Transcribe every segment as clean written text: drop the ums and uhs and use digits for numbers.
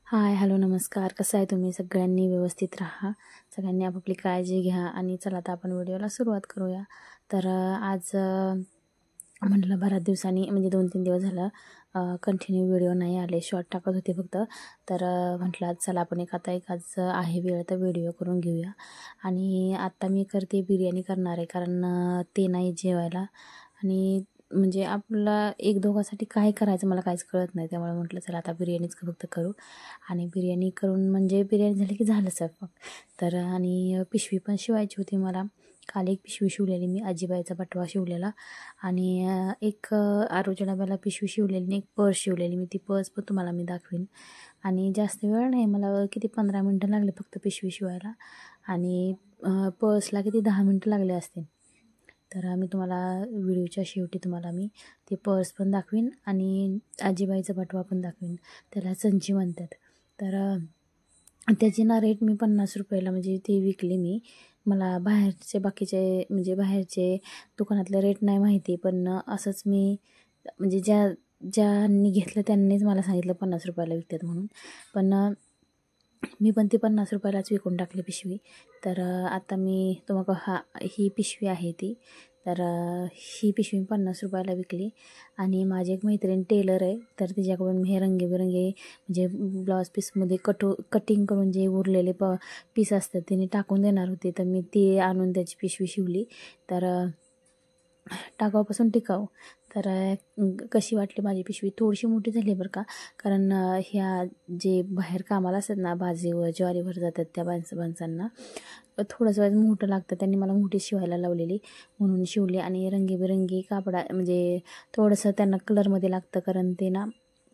हाय, hello, नमस्कार. कसं आहे तुम्ही? सगळ्यांनी व्यवस्थित राहा. सगळ्यांनी आपापली काळजी घ्या आणि चला आता आपण व्हिडिओला सुरुवात करूया. तर आज म्हटलं बऱ्याच दिवसांनी म्हणजे 2-3 दिवस झालं कंटिन्यू व्हिडिओ नाही आले. शॉर्ट टाकत होते फक्त. तर म्हटलं चला आपण आज आहे वेळ तर व्हिडिओ करून घेऊया. आणि आत्ता मी करते बिर्याणी करणार आहे कारण ते नाही जेवायला आणि म्हणजे आपला एक दोघांसाठी काय करायचं मला काहीच कळत नाही. त्यामुळे म्हटलं चला आता बिर्याणीच फक्त करू आणि बिर्याणी करून म्हणजे बिर्याणी झाली की झालं स्वयंपाक. तर आणि पिशवी पण शिवायची होती मला. काल एक पिशवी शिवलेली मी, आजीबाईचा बटवा शिवलेला आणि एक आरूच्या डब्याला पिशवी शिवलेली आणि एक पर्स शिवलेली. मी ती पर्स पण तुम्हाला मी दाखवीन. आणि जास्त वेळ नाही, मला किती 15 मिनटं लागले फक्त पिशवी शिवायला आणि पर्सला किती 10 मिनटं लागले असतील. तर मी तुम्हाला व्हिडिओच्या शेवटी तुम्हाला मी ते पर्स पण दाखवीन आणि आजीबाईचा बटवा पण दाखवीन. त्याला संची म्हणतात. तर त्याची ना रेट मी 50 रुपयाला म्हणजे ती विकली मी. मला बाहेरचे बाकीचे म्हणजे बाहेरचे दुकानातले रेट नाही माहिती, पण असंच मी म्हणजे ज्यांनी घेतलं त्यांनीच मला सांगितलं 50 रुपयाला विकतात म्हणून. पण मी पण ती 50 रुपयालाच विकून टाकली पिशवी. तर आता मी तुम्हाला ही पिशवी आहे ती. तर ही पिशवी 50 रुपयाला विकली आणि माझी एक मैत्रीण टेलर आहे. तर तिच्याकडून मी हे रंगीबेरंगी म्हणजे ब्लाऊज पीसमध्ये कटिंग करून जे उरलेले पीस असतात तिने टाकून देणार होते. तर मी ती आणून त्याची पिशवी शिवली. तर टाकाऊपासून टिकाऊ. तर कशी वाटली माझी पिशवी? थोडीशी मोठी झाली बरं का, कारण ह्या जे बाहेर कामाला असतात ना, भाजीवर ज्वारीवर जातात त्या माणसांना थोडंसं मोठं लागतं. त्यांनी मला मोठी शिवायला लावलेली म्हणून शिवली. आणि रंगीबेरंगी कापडा म्हणजे थोडंसं त्यांना कलरमध्ये लागतं कारण ते ना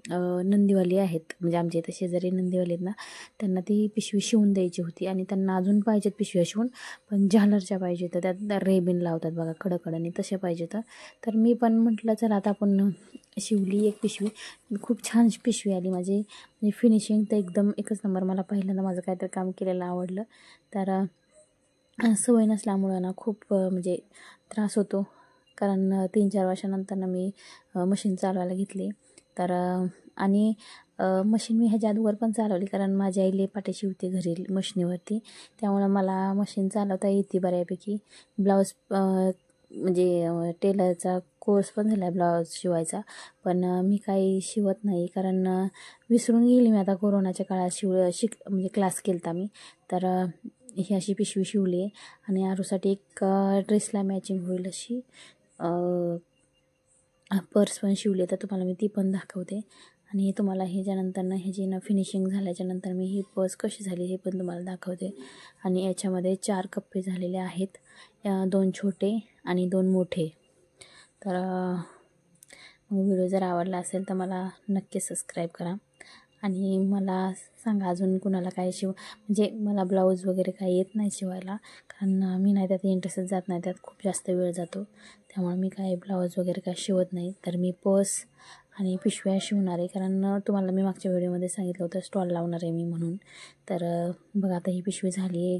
नंदीवाली आहेत, म्हणजे आमच्या इथं शेजारी नंदीवाली आहेत ना, त्यांना ती पिशवी शिवून द्यायची होती आणि त्यांना अजून पाहिजेत पिशव्या शिवून, पण झालरच्या पाहिजे तर त्यात रेबिन लावतात बघा कडकडनी, तसे पाहिजे तर मी पण म्हटलं चला आता आपण शिवली एक पिशवी. खूप छान पिशवी आली माझी, म्हणजे फिनिशिंग तर एकदम एकच नंबर. मला पहिल्यांदा माझं काहीतरी काम केलेलं आवडलं. तर सवय नसल्यामुळं ना खूप म्हणजे त्रास होतो, कारण 3-4 वर्षानंतर मी मशीन चालवायला घेतली. तर आणि मशीन मी ह्याच्या अगोदर पण चालवली कारण माझी आई लेपाटे शिवते घरी मशिनीवरती, त्यामुळं मला मशीन चालवता येते बऱ्यापैकी. ब्लाऊज म्हणजे टेलरचा कोर्स पण झाला आहे ब्लाऊज शिवायचा, पण मी काही शिवत नाही कारण विसरून गेली मी. आता कोरोनाच्या काळात म्हणजे क्लास केला मी. तर ही अशी पिशवी शिवली आहे आणि आरूसाठी एक ड्रेसला मॅचिंग होईल अशी पर्स पण शिवली. तर तुम्हाला मी ती पण दाखवते आणि तुम्हाला ह्याची फिनिशिंग झाल्याच्यानंतर मी ही पर्स कशी झाली हे पण तुम्हाला दाखवते. आणि याच्यामध्ये 4 कप्पे झालेले आहेत, 2 छोटे आणि 2 मोठे. तर व्हिडिओ जर आवडला असेल तर मला नक्की सबस्क्राईब करा आणि मला सांगा अजून कुणाला काय म्हणजे मला ब्लाऊज वगैरे काही येत नाही शिवायला, कारण मी नाही त्यात इंटरेस्टच जात नाही, त्यात खूप जास्त वेळ जातो. त्यामुळे मी काही ब्लाऊज वगैरे काय शिवत नाही. तर मी पर्स आणि पिशव्या शिवणार आहे कारण तुम्हाला मी मागच्या व्हिडिओमध्ये सांगितलं होतं स्टॉल लावणार आहे मी म्हणून. तर बघा आता ही पिशवी झाली आहे.